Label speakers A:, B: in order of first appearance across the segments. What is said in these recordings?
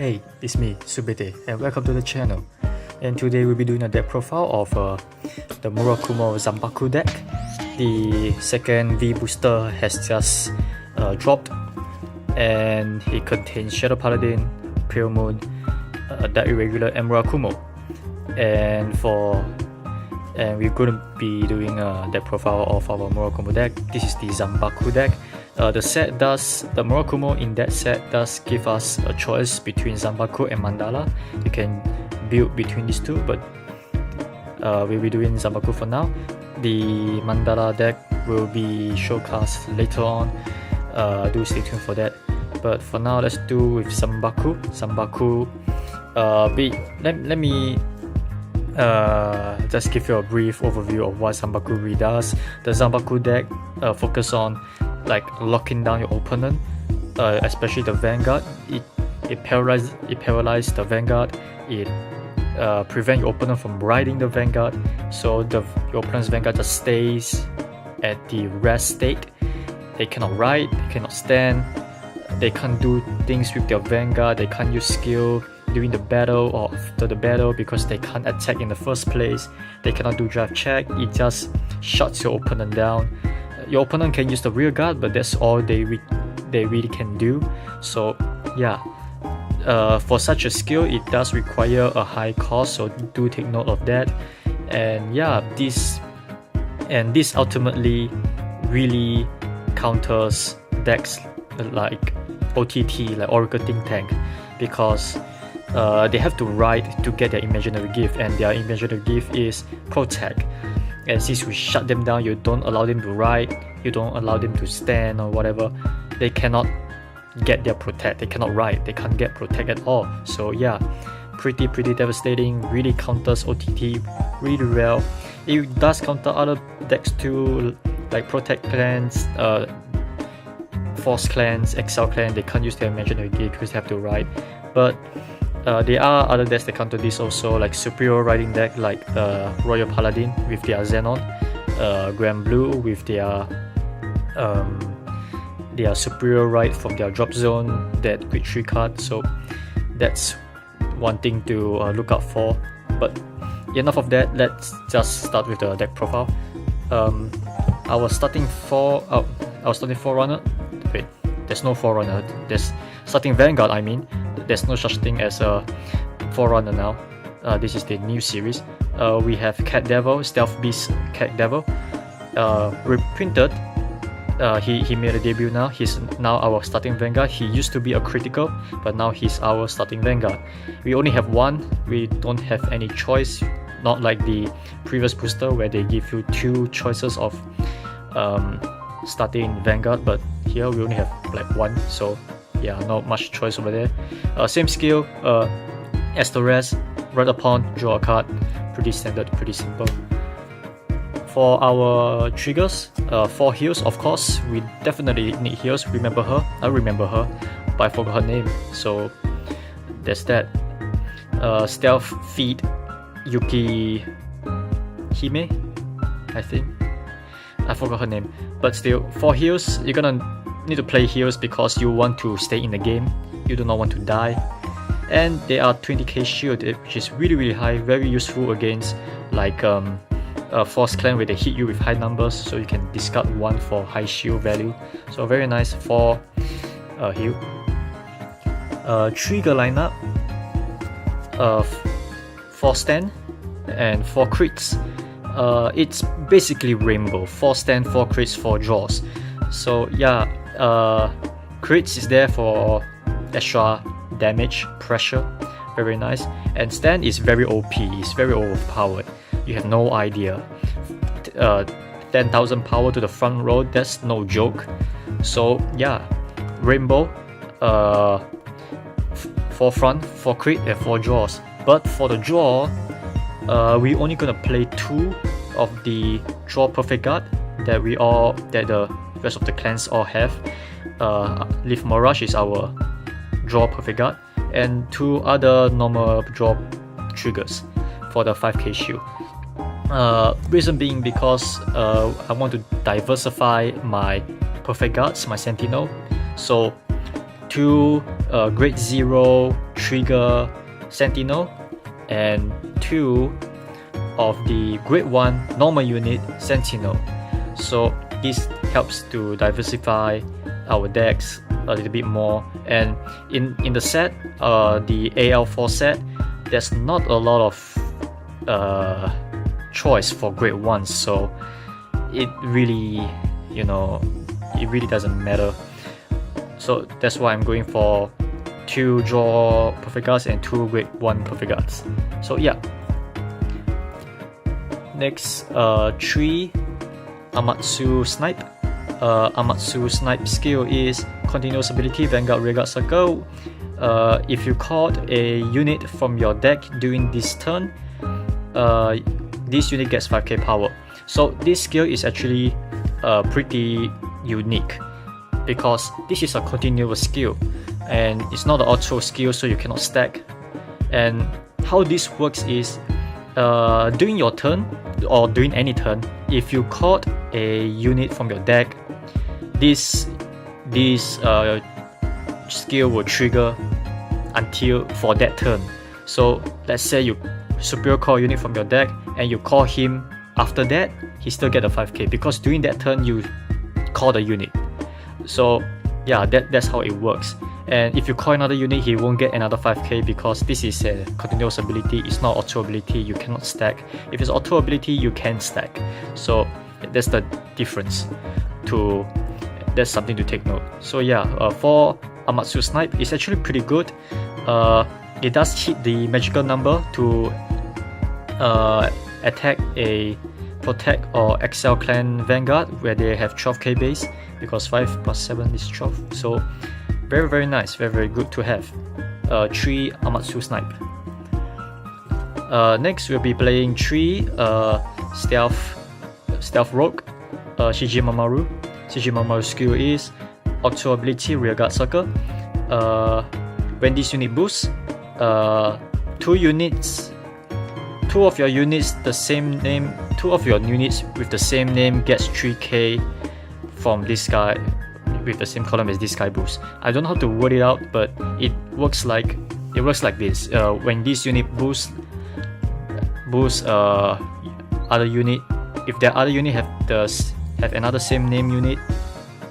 A: Hey, it's me, Subete, and welcome to the channel. And today we'll be doing a deck profile of the Murakumo ZANBAKU deck. The second V booster has just dropped, and it contains Shadow Paladin, Pale Moon, Dark Irregular, and Murakumo. And we're going to be doing a deck profile of our Murakumo deck. This is the ZANBAKU deck. The Murakumo in that set does give us a choice between ZANBAKU and Mandala. You can build between these two, but we'll be doing ZANBAKU for now. The Mandala deck will be showcased later on. Do stay tuned for that. But for now, let's do with ZANBAKU. Let me just give you a brief overview of what ZANBAKU really does. The ZANBAKU deck focus on like locking down your opponent, especially the Vanguard. It paralyzes the Vanguard. It prevent your opponent from riding the Vanguard, so your opponent's Vanguard just stays at the rest state. They cannot ride, they cannot stand, they can't do things with their Vanguard, they can't use skill during the battle or after the battle because they can't attack in the first place. They cannot do draft check. It just shuts your opponent down. Your opponent can use the rear guard, but that's all they really can do. So yeah, for such a skill, it does require a high cost, so do take note of that. And yeah, this ultimately really counters decks like OTT, like Oracle Think Tank, because they have to ride to get their imaginary gift, and their imaginary gift is Protect. And since we shut them down, you don't allow them to ride, you don't allow them to stand or whatever, they cannot get their Protect, they cannot ride, they can't get Protect at all. So yeah, pretty devastating, really counters OTT really well. It does counter other decks too, like Protect clans, Force clans, Exile clan. They can't use their imaginary gift because they have to ride. But there are other decks that counter this also, like superior riding deck like Royal Paladin with their Xenon, Grand Blue with their superior ride from their drop zone, that quick 3 card. So that's one thing to look out for. But enough of that, let's just start with the deck profile. Our starting Forerunner. Wait, there's no Forerunner. There's starting Vanguard. I mean, there's no such thing as a Forerunner now. This is the new series. We have Cat Devil, Stealth Beast Cat Devil. Reprinted. He made a debut now. He's now our starting Vanguard. He used to be a critical, but now he's our starting Vanguard. We only have one. We don't have any choice. Not like the previous booster where they give you 2 choices of starting Vanguard, but here we only have like 1. So yeah, not much choice over there. Same skill as the rest. Right upon, draw a card. Pretty standard, pretty simple. For our triggers, 4 heals, of course. We definitely need heals. Remember her? I remember her, but I forgot her name. So there's that. Stealth Feed Yuki Hime, I think. I forgot her name. But still, 4 heals. You're gonna need to play heals because you want to stay in the game. You do not want to die. And they are 20k shield, which is really high, very useful against like Force Clan where they hit you with high numbers, so you can discard 1 for high shield value. So very nice for heal. Trigger lineup, 4 stand and 4 crits. It's basically rainbow: 4 stand, 4 crits, 4 draws. So yeah, crits is there for extra damage, pressure, very nice. And stand is very OP, it's very overpowered. You have no idea. 10,000 power to the front row, that's no joke. So yeah, rainbow, 4 front, 4 crit, and 4 draws. But for the draw, we only gonna play 2 of the draw perfect guard that the rest of the clans all have. Leaf Mirage is our draw perfect guard, and 2 other normal draw triggers for the 5k shield. Reason being because I want to diversify my perfect guards, my sentinel. So 2 grade 0 trigger sentinel, and 2 of the grade 1 normal unit sentinel. So this helps to diversify our decks a little bit more. And in the set, the AL4 set, there's not a lot of choice for grade 1, so it really, it really doesn't matter. So that's why I'm going for 2 draw perfect guards and 2 grade 1 perfect guards. So yeah. Next, 3 Amatsu Snipe. Amatsu Snipe skill is continuous ability, Vanguard Rearguard Circle. If you caught a unit from your deck during this turn, this unit gets 5k power. So this skill is actually pretty unique because this is a continuous skill and it's not an auto skill, so you cannot stack. And how this works is during your turn or during any turn, if you caught a unit from your deck, this skill will trigger until for that turn. So let's say you superior call a unit from your deck and you call him after that, he still get a 5k because during that turn you call the unit. So yeah, that's how it works. And if you call another unit, he won't get another 5k because this is a continuous ability, it's not auto ability, you cannot stack. If it's auto ability, you can stack. So that's the difference. That's something to take note. So yeah, for Amatsu Snipe, it's actually pretty good. It does hit the magical number to attack a Protect or Excel Clan Vanguard where they have 12k base, because 5 plus 7 is 12. So very, very nice, very, very good to have. 3 Amatsu Snipe. Next we'll be playing 3 Stealth Rogue, Shijimamaru. Shijimamaru's skill is Auto ability Rearguard Circle. When this unit boosts, 2 of your units with the same name gets 3k from this guy with the same column as this guy boost. I don't know how to word it out, but it works like this. When this unit boosts other unit, if the other unit have another same name unit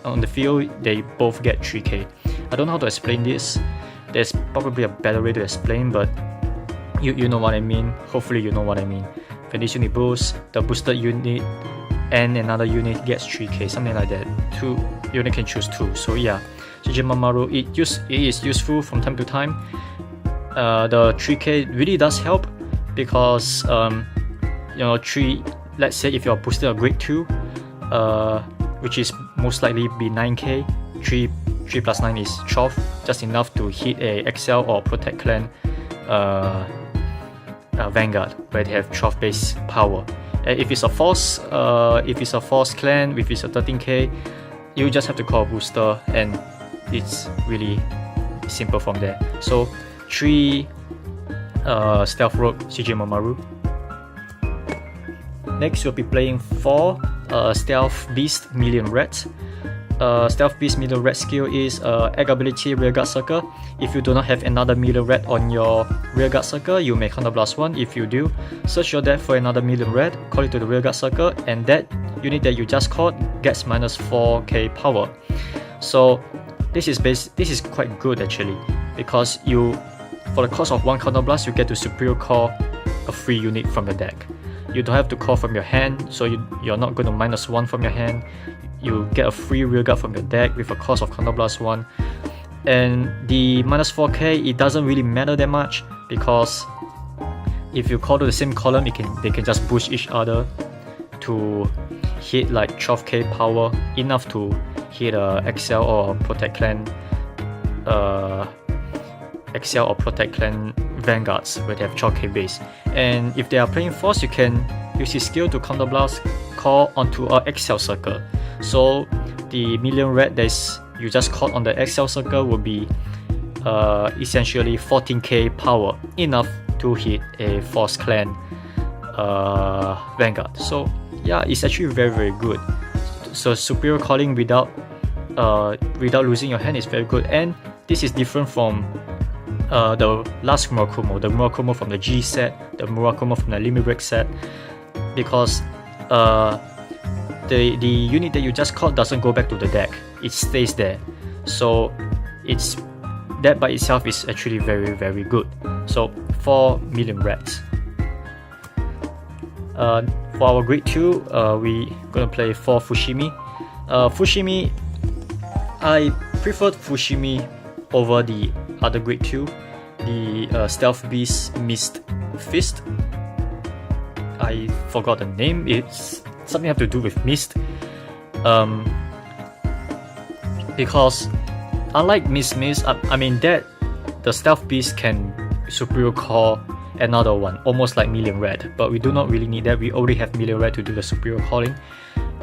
A: on the field, they both get 3k. I don't know how to explain this. There's probably a better way to explain, but you know what I mean. Hopefully you know what I mean. When this unit boosts, the boosted unit and another unit gets 3k, something like that. You only can choose 2. So yeah, Shijimamaru, it is useful from time to time. The 3k really does help because let's say if you're boosted a grade 2, which is most likely be 9k, 3 plus 9 is 12, just enough to hit a Excel or Protect Clan Vanguard where they have 12 base power. If it's a force clan, if it's a 13k, you just have to call a booster and it's really simple from there. So 3 Stealth Rogue Shijimamaru. Next we'll be playing 4 Stealth Beast Million Rats. Stealth Beast Million Rat skill is Egg ability Rearguard Circle. If you do not have another Million Rat on your Rearguard Circle, you may counterblast 1. If you do, search your deck for another Million Rat, call it to the Rearguard Circle, and that unit that you just caught gets minus 4k power. So this is quite good actually, because for the cost of 1 counterblast, you get to superior call a free unit from the deck. You don't have to call from your hand, so you're not going to minus 1 from your hand. You get a free rearguard from your deck with a cost of counterblast 1. And the minus 4k, it doesn't really matter that much, because if you call to the same column, they can just boost each other to hit like 12k power, enough to hit a Excel or Protect Clan Vanguards where they have 12k base. And if they are playing force, you can use his skill to counterblast call onto a Excel circle. So the Million Rat that you just caught on the Excel circle will be essentially 14k power, enough to hit a Force Clan Vanguard. So yeah, it's actually very, very good. So superior calling without losing your hand is very good. And this is different from the last Murakumo, the Murakumo from the G set, the Murakumo from the Limit Break set, because the unit that you just caught doesn't go back to the deck, it stays there. So that by itself is actually very, very good. So 4 million reds. For our grade 2, we gonna play 4 Fushimi. Fushimi, I preferred Fushimi over the other grade 2, the Stealth Beast Mist Fist. I forgot the name, it's something have to do with Mist. Because unlike Mist, I mean that the Stealth Beast can superior call another one, almost like Million Red, but we do not really need that. We already have Million Red to do the superior calling,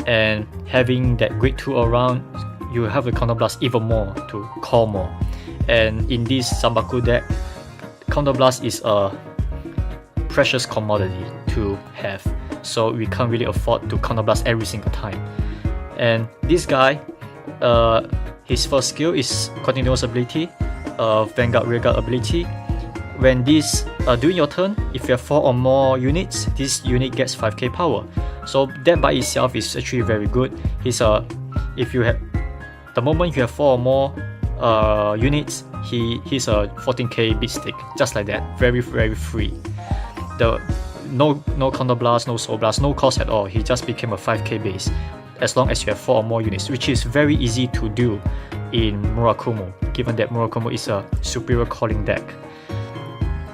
A: and having that grade 2 around, you have the counter blast even more to call more. And in this Zanbaku deck, counter blast is a precious commodity to have, so we can't really afford to counter blast every single time. And this guy, his first skill is continuous ability, Vanguard rearguard ability. When this during your turn, if you have 4 or more units, this unit gets 5k power. So that by itself is actually very good. He's if you have the moment you have 4 or more units, he's a 14k beat stick, just like that. Very, very free. No counter blast, no soul blast, no cost at all. He just became a 5k base as long as you have 4 or more units, which is very easy to do in Murakumo, given that Murakumo is a superior calling deck.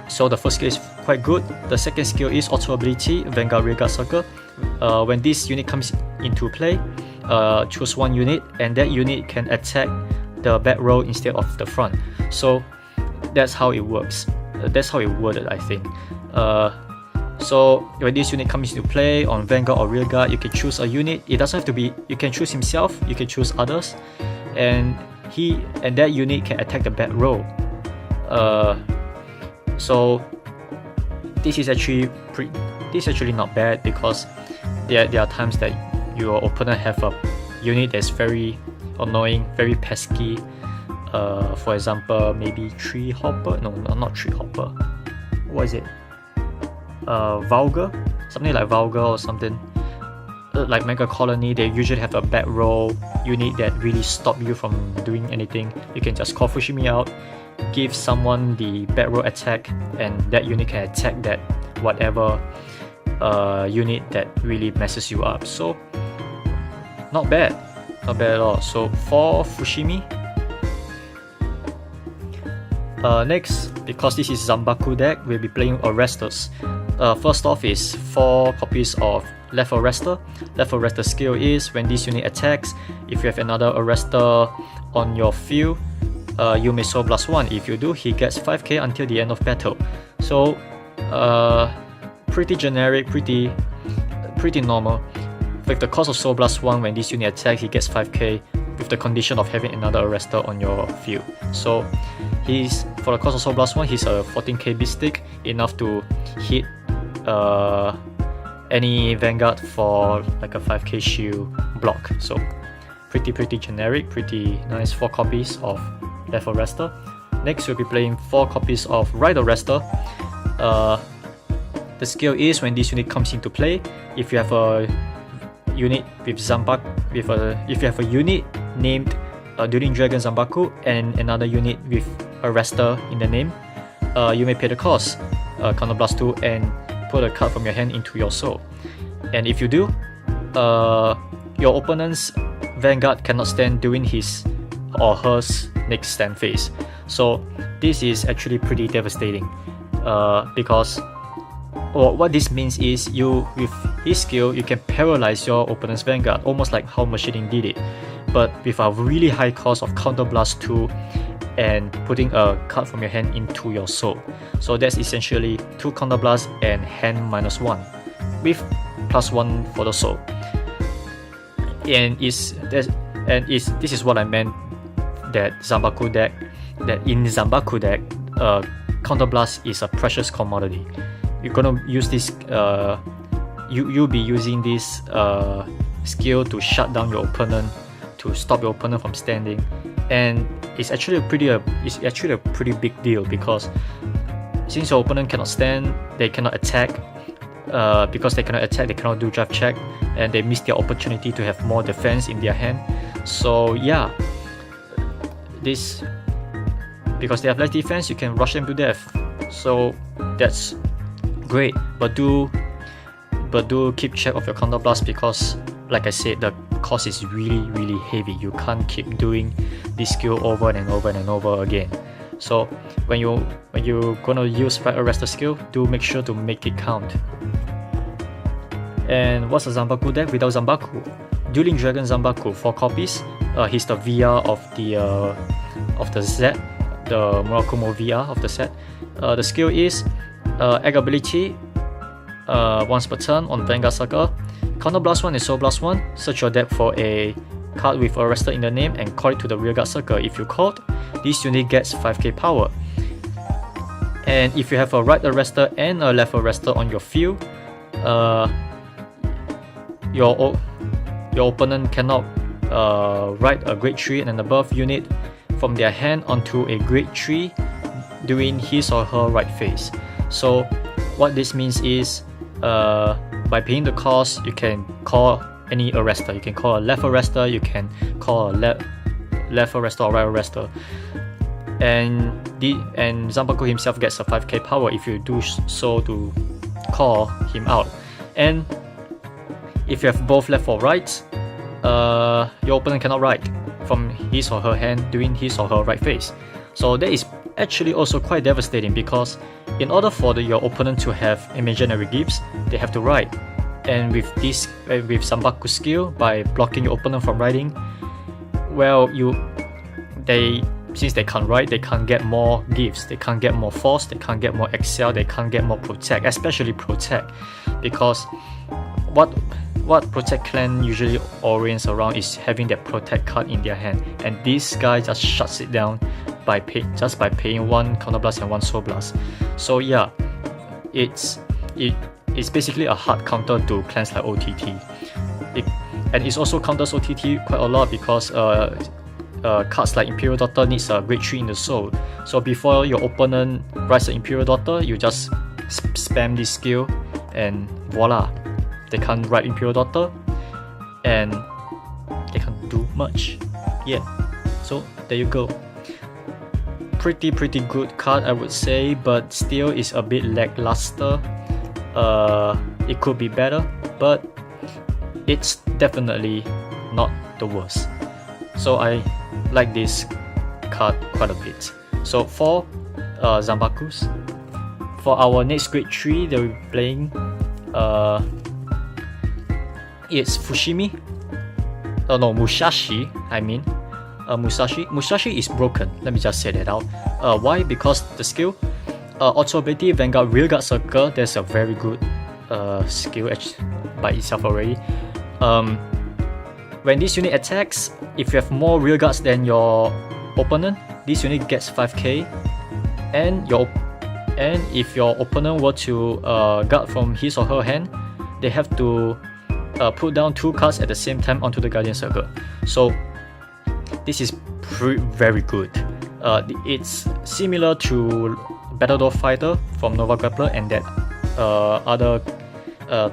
A: So the first skill is quite good. The second skill is auto ability, Vanguard Rearguard Circle. When this unit comes into play, choose 1 unit, and that unit can attack the back row instead of the front. So that's how it works. That's how it worded, I think. So when this unit comes into play on Vanguard or Rearguard, you can choose a unit. It doesn't have to be, you can choose himself, you can choose others, and that unit can attack the back row. So this is actually not bad, because there are times that your opponent have a unit that's very annoying, very pesky. For example, maybe Tree Hopper. No, not Tree Hopper. What is it? Vulgar, something like Vulgar or something. Like Mega Colony, they usually have a back row unit that really stop you from doing anything. You can just call Fushimi out, give someone the back row attack, and that unit can attack that whatever unit that really messes you up. So not bad at all. So for Fushimi. Next, because this is Zanbaku deck, we'll be playing Arresters. First off is 4 copies of Left Arrestor. Left Arrestor skill is when this unit attacks, if you have another Arrestor on your field, you may Soul Blast 1. If you do, he gets 5k until the end of battle. So pretty generic, pretty normal. With the cost of Soul Blast 1, when this unit attacks, he gets 5k with the condition of having another Arrestor on your field. So for the cost of Soul Blast 1, he's a 14k beat stick, enough to hit any Vanguard for like a 5k shield block. So pretty generic, pretty nice. 4 copies of Left Arrestor. Next, we'll be playing 4 copies of Right Arrestor. The skill is when this unit comes into play, if you have a unit with if you have a unit named Dueling Dragon Zanbaku and another unit with Arrestor in the name, you may pay the cost, Counter Blast 2, and put a card from your hand into your soul. And if you do, your opponent's Vanguard cannot stand during his or her next stand phase. So this is actually pretty devastating, because what this means is with his skill, you can paralyze your opponent's Vanguard, almost like how Machining did it, but with a really high cost of Counter Blast 2 and putting a card from your hand into your soul. So that's essentially 2 Counter Blast and hand -1 with +1 for the soul. And this is what I meant, that in Zanbaku deck, Counter Blast is a precious commodity. You're gonna use this, you'll be using this skill to shut down your opponent, to stop your opponent from standing. and it's actually a pretty big deal, because since your opponent cannot stand, they cannot attack. Because they cannot attack, they cannot do draft check, and they miss their opportunity to have more defense in their hand. So yeah, this, because they have less defense, you can rush them to death. So that's great, but do keep check of your counter blast, because like I said, the cost is really heavy. You can't keep doing this skill over and over again. So when you're gonna use Right Arrestor skill, do make sure to make it count. And what's a Zanbaku deck without Zanbaku? Dueling Dragon Zanbaku, 4 copies. He's the VR of the set, the Murakumo VR of the set. The skill is egg ability, once per turn on Vanguard Circle. Counter Blast 1 and Soul Blast 1. Search your deck for a card with Arrestor in the name and call it to the rearguard circle. If you called, this unit gets 5k power. And if you have a right Arrestor and a left Arrestor on your field, your opponent cannot write a grade 3 and above unit from their hand onto a grade 3 during his or her right phase. So what this means is, by paying the cost, you can call any Arrestor. You can call a left Arrestor, you can call a left Arrestor or right Arrestor. And Zanbaku himself gets a 5k power if you do so to call him out. And if you have both left or right, your opponent cannot write from his or her hand during his or her right phase. So that is actually also quite devastating, because in order for your opponent to have imaginary gifts, they have to write. And with this, with Zanbaku skill, by blocking your opponent from writing, well, since they can't write, they can't get more gifts, they can't get more force, they can't get more excel, they can't get more protect, especially protect, because what protect clan usually orients around is having that protect card in their hand, and this guy just shuts it down by paying 1 counter blast and 1 soul blast. So yeah, it's basically a hard counter to clans like OTT. And it also counters OTT quite a lot, because cards like Imperial Daughter needs a grade 3 in the soul. So before your opponent writes an Imperial Daughter, you just spam this skill and voila, they can't write Imperial Daughter and they can't do much. Yeah, so there you go. Pretty good card, I would say, but still is a bit lackluster. It could be better, but it's definitely not the worst. So I like this card quite a bit. So for Zanbakus, for our next grade 3 that we're playing, it's Fushimi. No, Musashi, I mean. Musashi is broken. Let me just say that out. Why? Because the skill, auto ability, Vanguard rearguard circle, that's a very good skill by itself already. When this unit attacks, if you have more rearguards than your opponent, this unit gets 5k. And if your opponent were to guard from his or her hand, they have to put down 2 cards at the same time onto the guardian circle. So this is very good. It's similar to Battledore Fighter from Nova Grappler and that other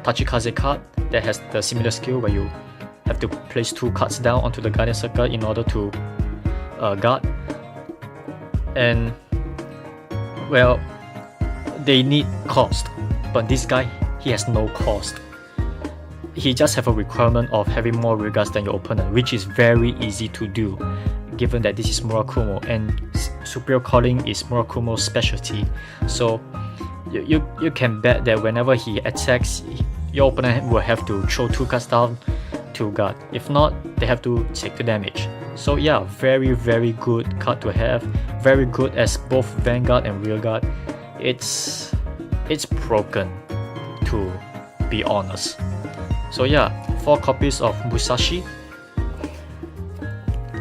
A: Tachikaze card that has the similar skill where you have to place 2 cards down onto the guardian circle in order to guard. And well, they need cost, but this guy, he has no cost. He just have a requirement of having more rearguards than your opponent, which is very easy to do, given that this is Murakumo and superior calling is Murakumo's specialty. So you can bet that whenever he attacks, your opponent will have to throw 2 cards down to guard. If not, they have to take the damage. So yeah, very good card to have. Very good as both Vanguard and rearguard. It's broken, to be honest. So yeah, 4 copies of Musashi.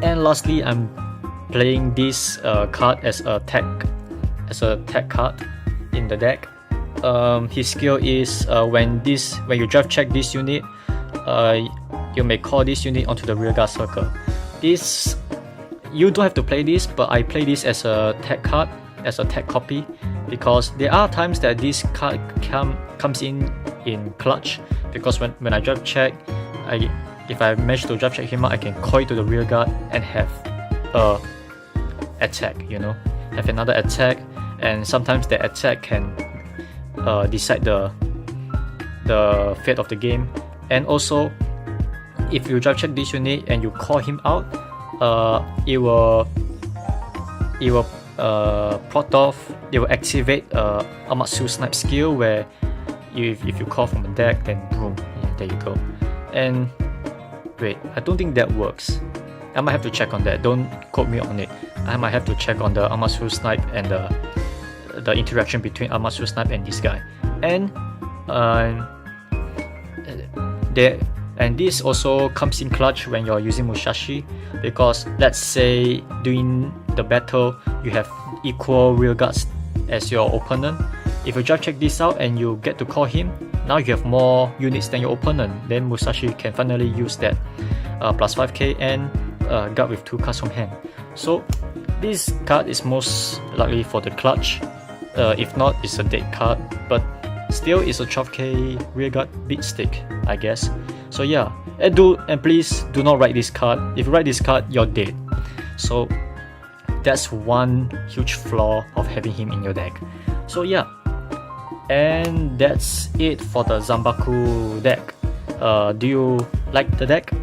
A: And lastly, I'm playing this card as a tech card in the deck. His skill is when you draft check this unit, you may call this unit onto the rearguard circle. This you don't have to play this, but I play this as a tech card, as a tech copy, because there are times that this card comes in clutch, because when I draft check, if I manage to draft check him out, I can call it to the rear guard and have a attack, you know, have another attack, and sometimes the attack can decide the fate of the game. And also, if you draft check this unit and you call him out, it will activate Amatsu Snipe skill, where if you call from a deck, then boom, yeah, there you go. And wait, I don't think that works. I might have to check on that. Don't quote me on it. I might have to check on the Amatsu Snipe and the interaction between Amatsu Snipe and this guy. And this also comes in clutch when you're using Musashi, because let's say during the battle you have equal rear guards as your opponent. If you just check this out and you get to call him, now you have more units than your opponent. Then Musashi can finally use that plus 5k and guard with 2 cards from hand. So this card is most likely for the clutch. If not, it's a dead card, but still it's a 12k rear guard beat stick, I guess. So yeah, and please do not write this card. If you write this card, you're dead. So that's one huge flaw of having him in your deck. So yeah, and that's it for the Zanbaku deck. Do you like the deck?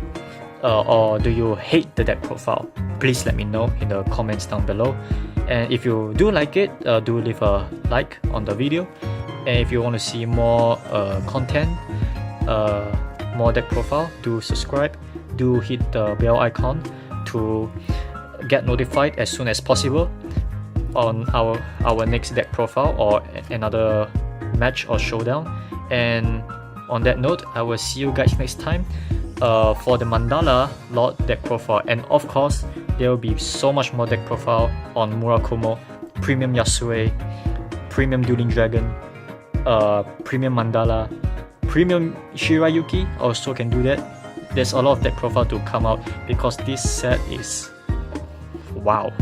A: Or do you hate the deck profile? Please let me know in the comments down below. And if you do like it, do leave a like on the video. And if you want to see more content, more deck profile, do subscribe, do hit the bell icon to get notified as soon as possible on our next deck profile or another match or showdown. And on that note, I will see you guys next time for the Mandala Lord deck profile. And of course, there will be so much more deck profile on Murakumo, Premium Yasue, Premium Dueling Dragon, Premium Mandala, Premium Shirayuki also can do that. There's a lot of deck profile to come out because this set is wow.